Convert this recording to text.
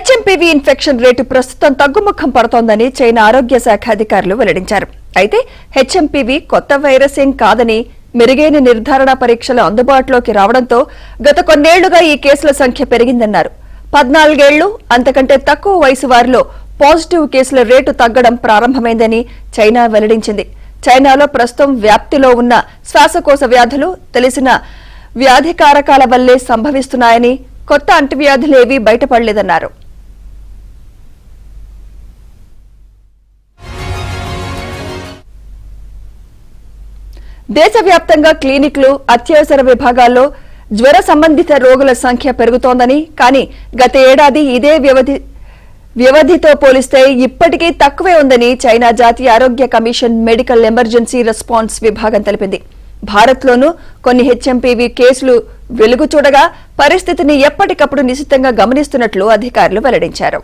HMPV infection rate ప్రస్తుతం తగ్గుముఖం పడుతోందని China ఆరోగ్య శాఖ అధికారులు వెల్లడించారు. అయితే హెచ్ఎంపీవీ కొత్త వైరస్ ఏం కాదని మెరుగైన నిర్ధారణ పరీక్షలు అందుబాటులోకి రావడంతో గత కొన్నేళ్లుగా ఈ కేసుల సంఖ్య పెరిగిందన్నారు. 14 ఏళ్లు అంతకంటే తక్కువ వయసు వారిలో పాజిటివ్ కేసుల రేటు తగ్గడం ప్రారంభమైందని చైనా వెల్లడించింది. చైనాలో ప్రస్తుతం వ్యాప్తిలో ఉన్న శ్వాసకోశ వ్యాధులు తెలిసిన వ్యాధి కారకాల వల్లే సంభవిస్తున్నాయని, కొత్త అంటువ్యాధులేవీ బయటపడలేదన్నారు. దేశవ్యాప్తంగా క్లినిక్లు, అత్యవసర విభాగాల్లో జ్వర సంబంధిత రోగుల సంఖ్య పెరుగుతోందని, కానీ గత ఏడాది ఇదే వ్యవధితో పోలిస్తే ఇప్పటికీ తక్కువే ఉందని చైనా జాతీయ ఆరోగ్య కమిషన్ మెడికల్ ఎమర్జెన్సీ రెస్పాన్స్ విభాగం తెలిపింది. భారత్లోనూ కొన్ని హెచ్ఎంపీవీ కేసులు వెలుగు చూడగా పరిస్థితిని ఎప్పటికప్పుడు నిశితంగా గమనిస్తున్నట్లు అధికారులు వెల్లడించారు.